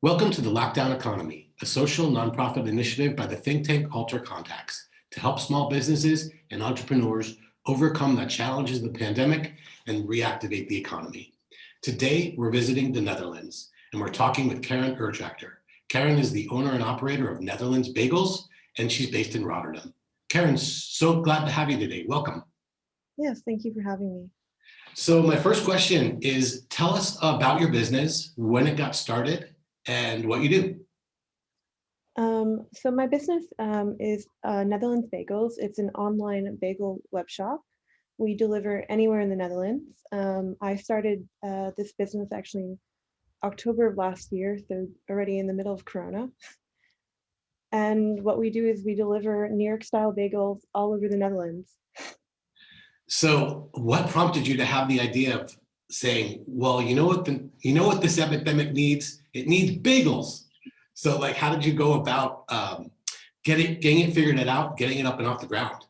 Welcome to the Lockdown Economy, a social nonprofit initiative by the think tank AlterContacts to help small businesses and entrepreneurs overcome the challenges of the pandemic and reactivate the economy. Today, we're visiting the Netherlands, and we're talking with Karen Ertrachter. Karen is the owner and operator of Netherlands Bagels, and she's based in Rotterdam. Karen, so glad to have you today. Welcome. Yes, thank you for having me. So my first question is, tell us about your business, when it got started, and what you do. So my business is Netherlands Bagels. It's an online bagel web shop. We deliver anywhere in the Netherlands. I started this business actually October of last year, so already in the middle of Corona. And what we do is we deliver New York style bagels all over the Netherlands. So what prompted you to have the idea of saying, well, you know what this epidemic needs? It needs bagels. So like, how did you go about getting it figured out, getting it up and off the ground?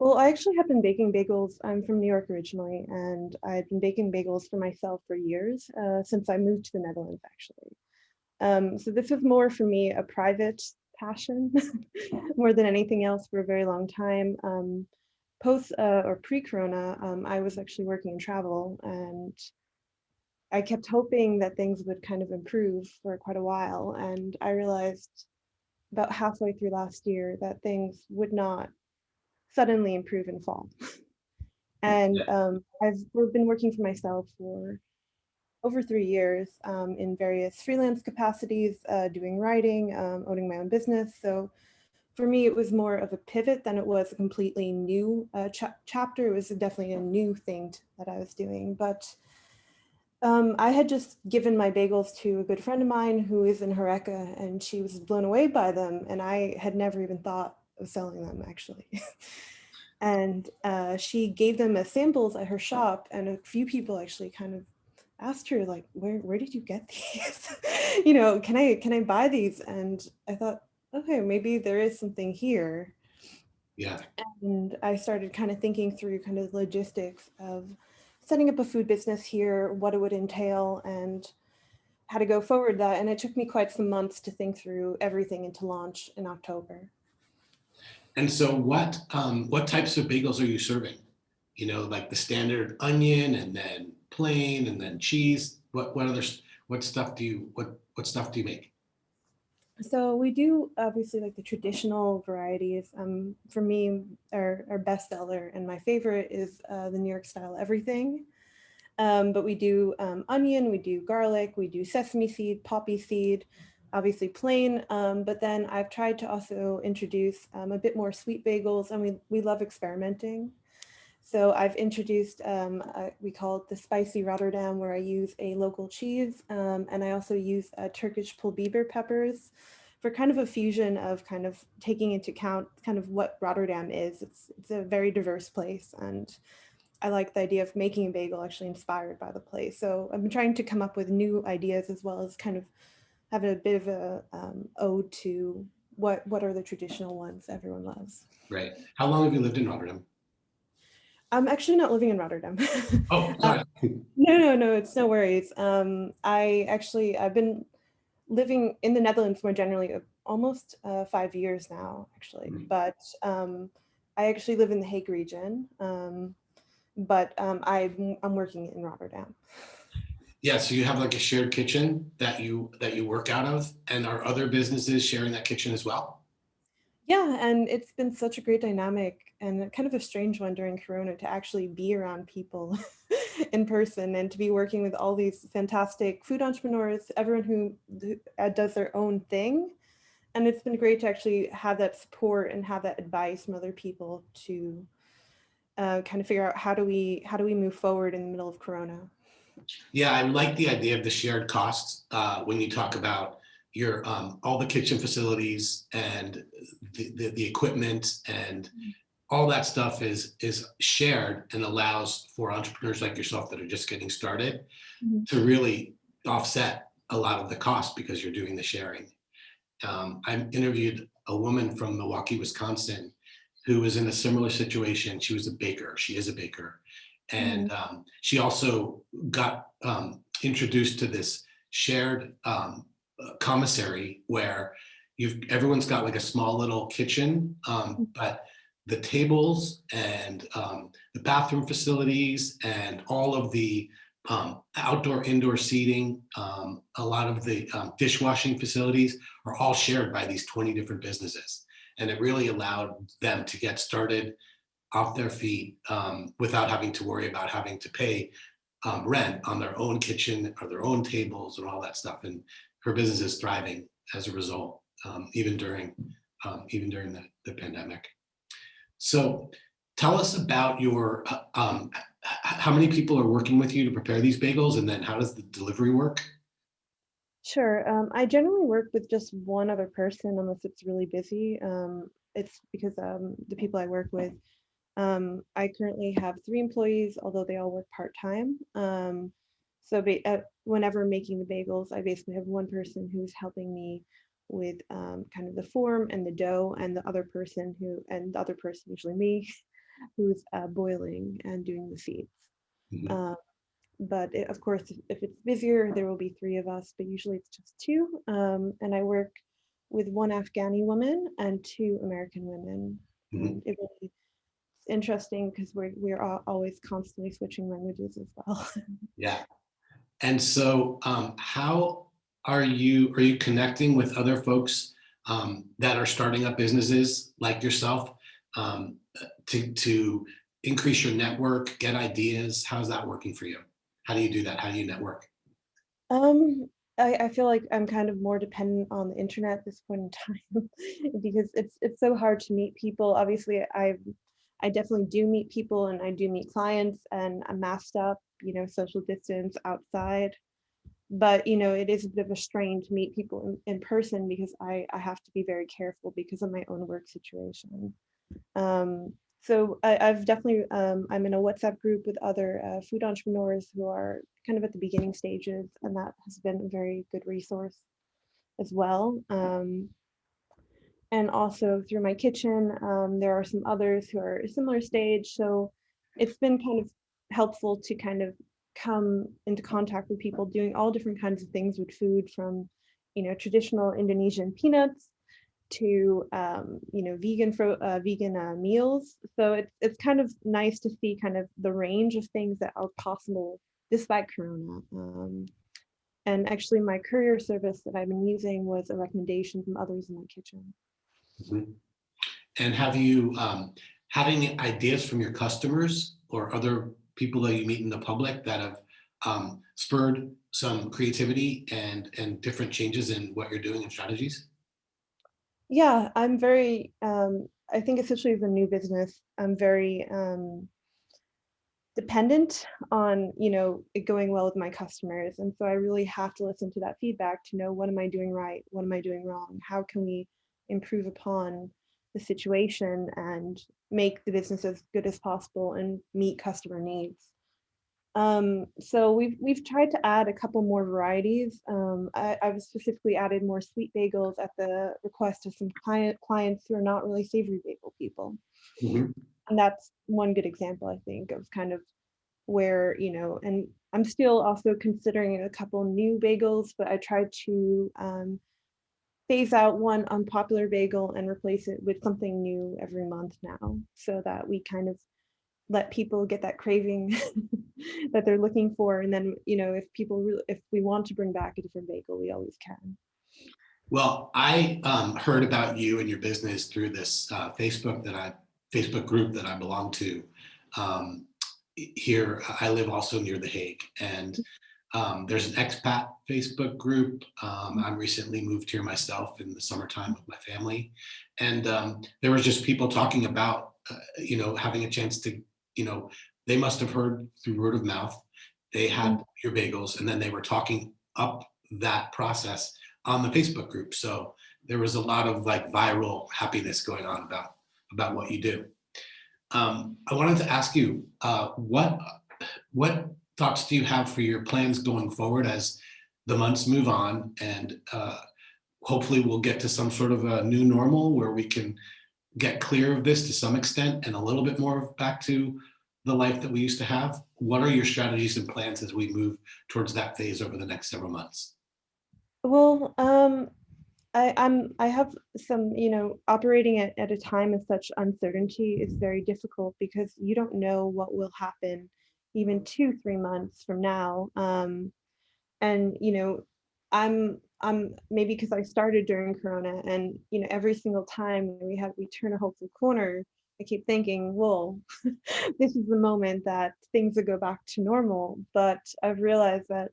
Well, I actually have been baking bagels. I'm from New York originally, and I've been baking bagels for myself for years, since I moved to the Netherlands, actually. So this was more for me a private passion more than anything else for a very long time. Post or pre-corona, I was actually working in travel, and I kept hoping that things would kind of improve for quite a while. And I realized about halfway through last year that things would not suddenly improve and fall. And we've been working for myself for over 3 years in various freelance capacities, doing writing, owning my own business. So for me, it was more of a pivot than it was a completely new chapter. It was definitely a new thing that I was doing. But I had just given my bagels to a good friend of mine who is in Horeca, and she was blown away by them. And I had never even thought of selling them, actually. And she gave them as samples at her shop, and a few people actually kind of asked her, like, where did you get these? Can I buy these? And I thought, okay, maybe there is something here. Yeah. And I started kind of thinking through kind of the logistics of setting up a food business here, what it would entail, and how to go forward that. And it took me quite some months to think through everything and to launch in October. And so what types of bagels are you serving? You know, like the standard onion and then plain and then cheese. What stuff do you make? So we do obviously like the traditional varieties. For me, our best seller and my favorite is the New York style everything. But we do onion, we do garlic, we do sesame seed, poppy seed, obviously plain. But then I've tried to also introduce a bit more sweet bagels, and we love experimenting. So I've introduced, we call it the spicy Rotterdam, where I use a local cheese, and I also use Turkish pul biber peppers for kind of a fusion of kind of taking into account kind of what Rotterdam is. It's a very diverse place, and I like the idea of making a bagel actually inspired by the place. So I've been trying to come up with new ideas, as well as kind of have a bit of a ode to what are the traditional ones everyone loves. Right. How long have you lived in Rotterdam? I'm actually not living in Rotterdam. Oh, sorry. No, it's no worries. I've been living in the Netherlands more generally almost 5 years now, actually. But I actually live in the Hague region, but I'm working in Rotterdam. Yeah, so you have like a shared kitchen that you work out of, and are other businesses sharing that kitchen as well? Yeah, and it's been such a great dynamic and kind of a strange one during Corona to actually be around people in person and to be working with all these fantastic food entrepreneurs, everyone who does their own thing. And it's been great to actually have that support and have that advice from other people to kind of figure out how do we move forward in the middle of Corona. Yeah, I like the idea of the shared costs when you talk about your all the kitchen facilities and the equipment and all that stuff is shared and allows for entrepreneurs like yourself that are just getting started to really offset a lot of the cost because you're doing the sharing. I interviewed a woman from Milwaukee, Wisconsin, who was in a similar situation. She was a baker. She is a baker. And she also got introduced to this shared commissary where everyone's got like a small little kitchen, but the tables and the bathroom facilities and all of the outdoor indoor seating, a lot of the dishwashing facilities are all shared by these 20 different businesses. And it really allowed them to get started off their feet without having to worry about having to pay rent on their own kitchen or their own tables and all that stuff. And her business is thriving as a result, even during the pandemic. So tell us about your how many people are working with you to prepare these bagels, and then how does the delivery work? Sure. I generally work with just one other person unless it's really busy. It's because the people I work with, I currently have 3 employees, although they all work part-time. Whenever making the bagels, I basically have one person who's helping me with kind of the form and the dough, and the other person usually me, who's boiling and doing the seeds. Mhm. Of course, if it's busier, there will be 3 of us, but usually it's just 2. And I work with 1 Afghani woman and 2 American women. Mhm. And it's interesting because we're always constantly switching languages as well. Yeah. And so, how are you connecting with other folks that are starting up businesses like yourself, to increase your network, get ideas? How's that working for you? How do you do that? How do you network? Um, I feel like I'm kind of more dependent on the internet at this point in time because it's so hard to meet people. Obviously, I definitely do meet people and I do meet clients, and I'm masked up, social distance outside. But it is a bit of a strain to meet people in person because I have to be very careful because of my own work situation. I've definitely I'm in a WhatsApp group with other food entrepreneurs who are kind of at the beginning stages, and that has been a very good resource as well. And also through my kitchen, there are some others who are a similar stage. So it's been kind of helpful to kind of come into contact with people doing all different kinds of things with food, from traditional Indonesian peanuts to vegan meals. So it's kind of nice to see kind of the range of things that are possible despite Corona. And actually, my courier service that I've been using was a recommendation from others in my kitchen. Mhm. And have you had any ideas from your customers or other people that you meet in the public that have spurred some creativity and different changes in what you're doing and strategies? Yeah, I'm very, I think especially as a new business, I'm very dependent on, it going well with my customers. And so I really have to listen to that feedback to know, what am I doing right? What am I doing wrong? How can we improve upon the situation and make the business as good as possible and meet customer needs? So we've tried to add a couple more varieties. I've specifically added more sweet bagels at the request of some clients who are not really savory bagel people. Mhm. And that's one good example, I think, of kind of where, and I'm still also considering a couple new bagels, but I tried to phase out one unpopular bagel and replace it with something new every month now, so that we kind of let people get that craving that they're looking for. And then, if we want to bring back a different bagel, we always can. Well, I heard about you and your business through this Facebook group that I belong to. Um, Here, I live also near The Hague, and there's an expat Facebook group. I'm recently moved here myself in the summertime with my family, and there was just people talking about, having a chance to, you know, they must have heard through word of mouth. They Mm. had your bagels, and then they were talking up that process on the Facebook group. So there was a lot of like viral happiness going on about what you do. I wanted to ask you, what thoughts do you have for your plans going forward as the months move on, and hopefully we'll get to some sort of a new normal where we can get clear of this to some extent and a little bit more back to the life that we used to have? What are your strategies and plans as we move towards that phase over the next several months? Well, I have some, operating at a time of such uncertainty is very difficult because you don't know what will happen even 2, 3 months from now. And I'm maybe because I started during Corona, and every single time we turn a hopeful corner, I keep thinking, well, this is the moment that things will go back to normal. But I've realized that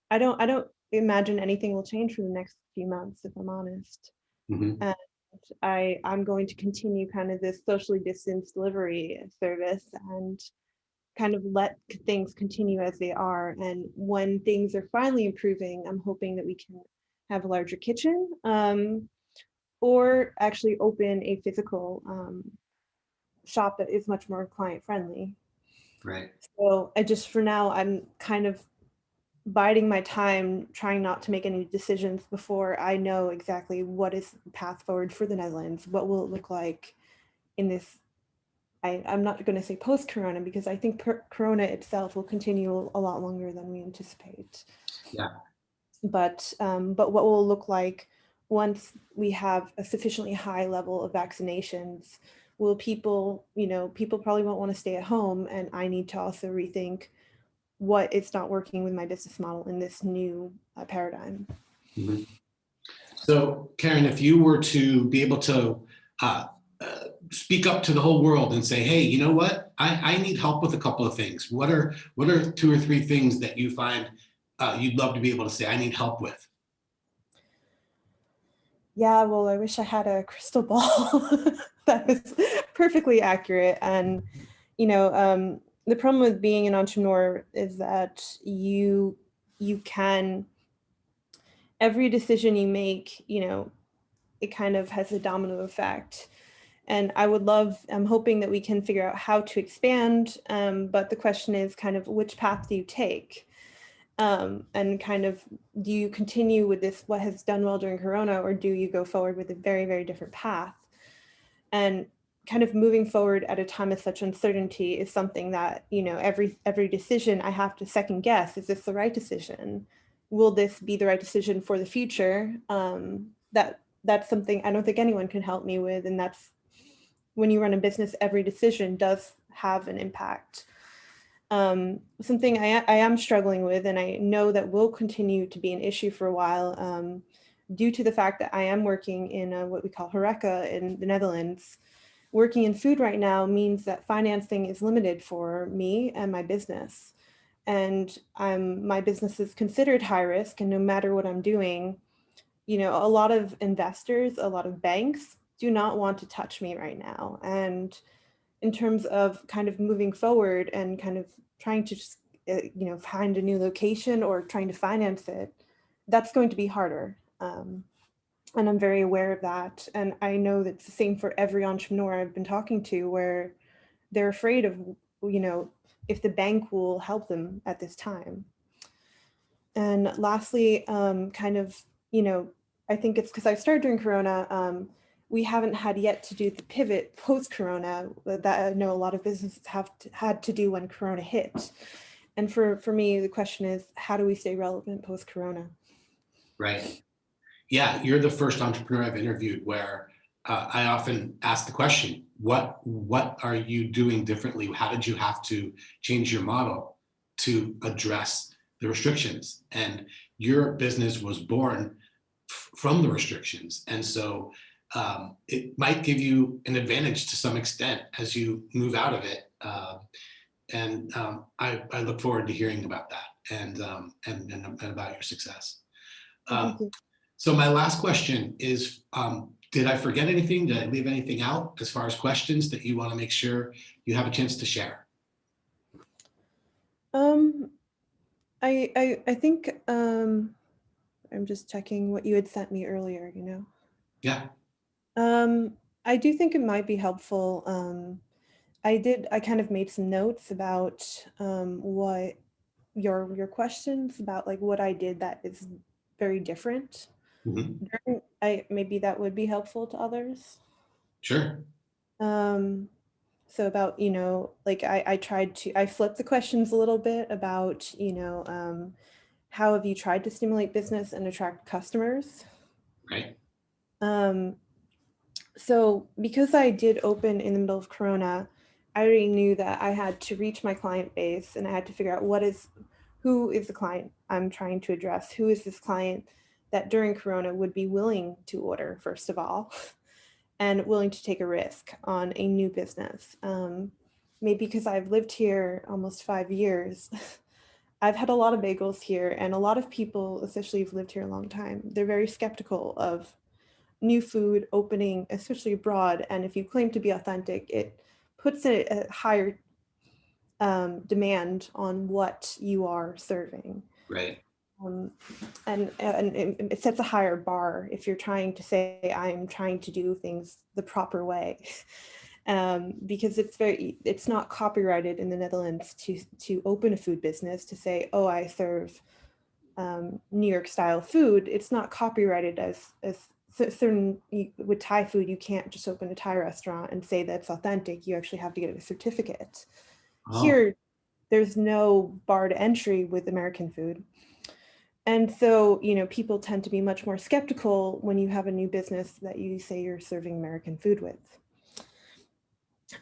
I don't imagine anything will change for the next few months, if I'm honest. Mhm. And I'm going to continue kind of this socially distanced delivery service and kind of let things continue as they are. And when things are finally improving, I'm hoping that we can have a larger kitchen, or actually open a physical shop that is much more client friendly. Right. So I just, for now, I'm kind of biding my time, trying not to make any decisions before I know exactly what is the path forward for the Netherlands. What will it look like in this? I'm not going to say post-Corona because I think Corona itself will continue a lot longer than we anticipate. Yeah. But what will it look like once we have a sufficiently high level of vaccinations? Will people, people probably won't want to stay at home, and I need to also rethink what is not working with my business model in this new paradigm. Mhm. So, Karen, if you were to be able to uh, speak up to the whole world and say, "Hey, you know what? I need help with a couple of things. What are 2 or 3 things that you find you'd love to be able to say I need help with?" Yeah, well, I wish I had a crystal ball that was perfectly accurate. And, the problem with being an entrepreneur is that you can, every decision you make, it kind of has a domino effect. And I'm hoping that we can figure out how to expand. But the question is kind of which path do you take? And kind of, do you continue with this, what has done well during Corona, or do you go forward with a very, very different path? And kind of moving forward at a time of such uncertainty is something that, every decision I have to second guess. Is this the right decision? Will this be the right decision for the future? That's something I don't think anyone can help me with. And that's, when you run a business, every decision does have an impact. Something I am struggling with, and I know that will continue to be an issue for a while, due to the fact that I am working in what we call Horeca in the Netherlands. Working in food right now means that financing is limited for me and my business. And my business is considered high risk, and no matter what I'm doing, a lot of investors, a lot of banks do not want to touch me right now. And in terms of kind of moving forward and kind of trying to just, find a new location or trying to finance it, that's going to be harder. And I'm very aware of that. And I know that's the same for every entrepreneur I've been talking to, where they're afraid of, if the bank will help them at this time. And lastly, kind of, I think it's because I started during Corona. We haven't had yet to do the pivot post-Corona that I know a lot of businesses had to do when Corona hit. And for me, the question is, how do we stay relevant post-Corona? Right. Yeah, you're the first entrepreneur I've interviewed where I often ask the question, what are you doing differently? How did you have to change your model to address the restrictions? And your business was born from the restrictions. And so it might give you an advantage to some extent as you move out of it. I look forward to hearing about that and about your success. Well, thank Um, you. so my last question is, did I forget anything? Did I leave anything out as far as questions that you want to make sure you have a chance to share? Um, I think I'm just checking what you had sent me earlier. Yeah. I do think it might be helpful. I kind of made some notes about what your questions about, like what I did that is very different. Mhm. I maybe that would be helpful to others. Sure. Um, so about, like I flipped the questions a little bit about, how have you tried to stimulate business and attract customers? Right. Um, so because I did open in the middle of Corona, I already knew that I had to reach my client base and I had to figure out who is the client I'm trying to address? Who is this client that during Corona would be willing to order, first of all, and willing to take a risk on a new business? Maybe because I've lived here almost 5 years, I've had a lot of bagels here, and a lot of people, especially who've lived here a long time, they're very skeptical of new food opening, especially abroad. And if you claim to be authentic, it puts a higher demand on what you are serving. Right. Um, and it sets a higher bar if you're trying to say, I'm trying to do things the proper way. Because it's not copyrighted in the Netherlands to open a food business, to say, oh, I serve New York style food. It's not copyrighted as certain, with Thai food, you can't just open a Thai restaurant and say that's authentic. You actually have to get a certificate. Oh, Here, there's no bar to entry with American food. And so, people tend to be much more skeptical when you have a new business that you say you're serving American food with.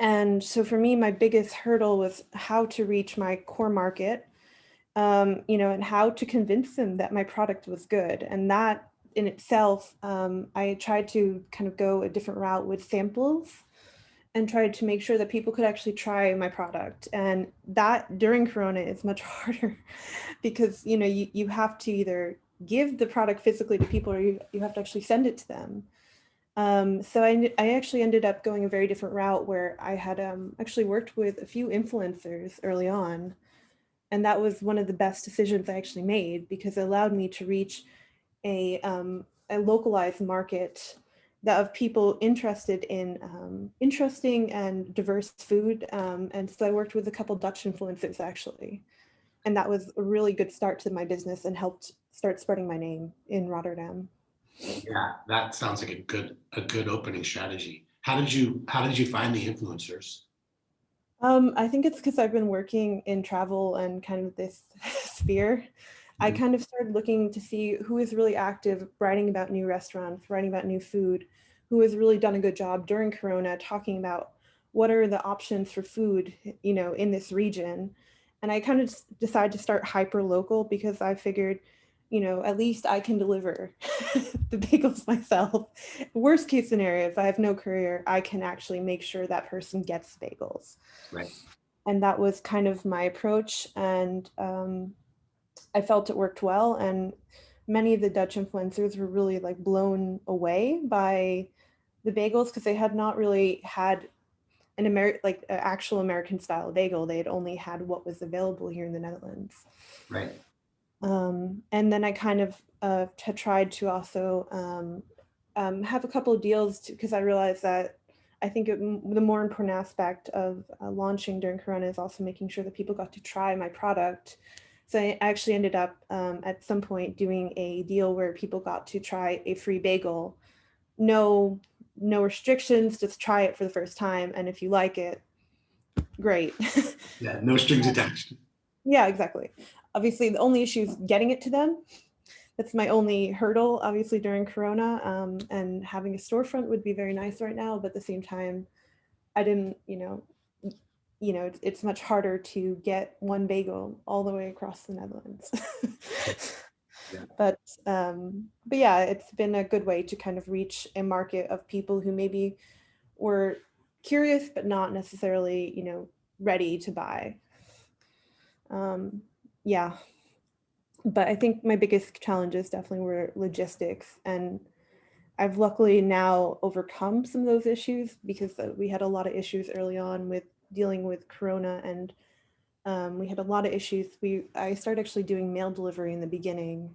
And so for me, my biggest hurdle was how to reach my core market, and how to convince them that my product was good. And that in itself, I tried to kind of go a different route with samples and tried to make sure that people could actually try my product. And that during Corona is much harder because, you have to either give the product physically to people or you have to actually send it to them. So I actually ended up going a very different route where I had actually worked with a few influencers early on. And that was one of the best decisions I actually made because it allowed me to reach a localized market that of people interested in interesting and diverse food. And so I worked with a couple Dutch influencers actually. And that was a really good start to my business and helped start spreading my name in Rotterdam. yeah, that sounds like a good opening strategy. How did you find the influencers? I think it's because I've been working in travel and kind of this sphere. I Mhm. kind of started looking to see who is really active writing about new restaurants, writing about new food, who has really done a good job during Corona, talking about what are the options for food, in this region. And I kind of decided to start hyper local because I figured, at least I can deliver the bagels myself. Worst case scenario, if I have no courier, I can actually make sure that person gets bagels. Right. And that was kind of my approach. And I felt it worked well. And many of the Dutch influencers were really like blown away by the bagels because they had not really had an actual American style bagel. They had only had what was available here in the Netherlands. Right. And then I kind of had tried to also have a couple of deals because I realized that I think the more important aspect of launching during Corona is also making sure that people got to try my product. So I actually ended up at some point doing a deal where people got to try a free bagel. No, no restrictions, just try it for the first time. And if you like it, great. Yeah, no strings attached. Yeah, exactly. Obviously, the only issue is getting it to them. That's my only hurdle, obviously, during Corona. And having a storefront would be very nice right now, but at the same time, I didn't, it's much harder to get one bagel all the way across the Netherlands. Yeah. But yeah, it's been a good way to kind of reach a market of people who maybe were curious but not necessarily, ready to buy. Yeah, but I think my biggest challenges definitely were logistics, and I've luckily now overcome some of those issues because we had a lot of issues early on with dealing with Corona, and we had a lot of issues. I started actually doing mail delivery in the beginning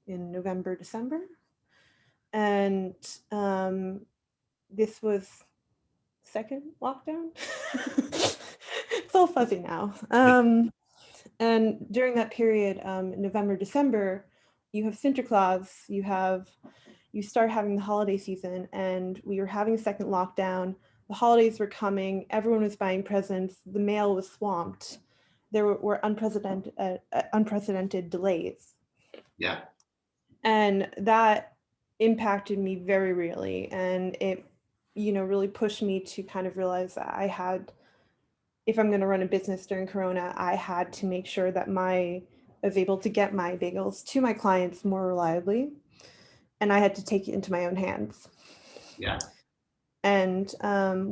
in November, December, and this was second lockdown. It's all fuzzy now. And during that period, November, December, you have Sinterklaas, you start having the holiday season, and we were having a second lockdown. The holidays were coming, everyone was buying presents, the mail was swamped. There were unprecedented delays. Yeah. And that impacted me very really. And it, really pushed me to kind of realize that if I'm going to run a business during Corona, I had to make sure that I was able to get my bagels to my clients more reliably. And I had to take it into my own hands. Yeah. And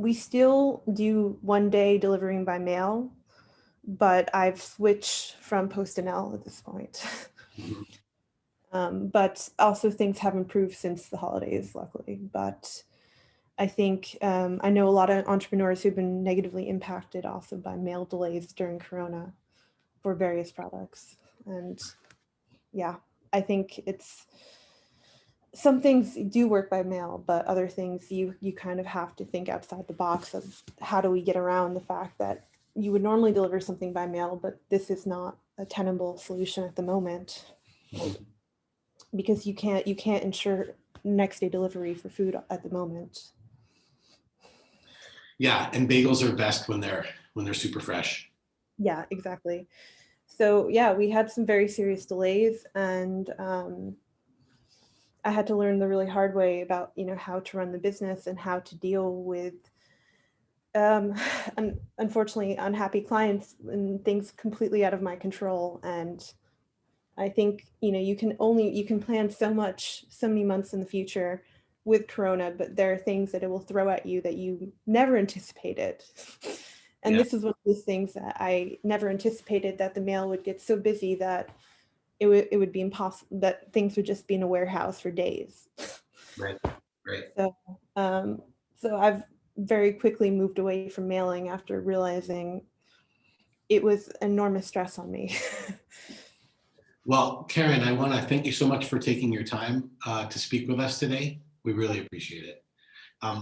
we still do 1 day delivering by mail, but I've switched from PostNL at this point. Mhm. But also things have improved since the holidays, luckily. But I think I know a lot of entrepreneurs who've been negatively impacted also by mail delays during Corona for various products. And yeah, I think some things do work by mail, but other things you kind of have to think outside the box of how do we get around the fact that you would normally deliver something by mail, but this is not a tenable solution at the moment Mhm. because you can't ensure next day delivery for food at the moment. Yeah, and bagels are best when they're super fresh. Yeah, exactly. So yeah, we had some very serious delays, and I had to learn the really hard way about how to run the business and how to deal with um, unfortunately unhappy clients and things completely out of my control. And I think you can plan so many months in the future with Corona, but there are things that it will throw at you that you never anticipated. And Yeah. this is one of those things that I never anticipated, that the mail would get so busy that it would be impossible, that things would just be in a warehouse for days. Right. Right. So so I've very quickly moved away from mailing after realizing it was enormous stress on me. Well, Karen, I want to thank you so much for taking your time to speak with us today. We really appreciate it.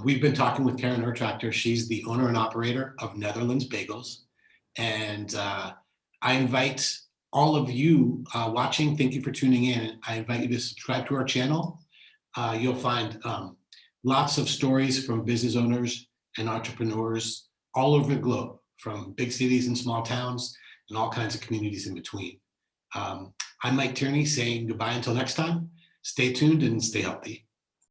We've been talking with Karen Ertrachter. She's the owner and operator of Netherlands Bagels. And I invite all of you watching, thank you for tuning in. I invite you to subscribe to our channel. You'll find lots of stories from business owners and entrepreneurs all over the globe, from big cities and small towns and all kinds of communities in between. I'm Mike Tierney saying goodbye until next time. Stay tuned and stay healthy.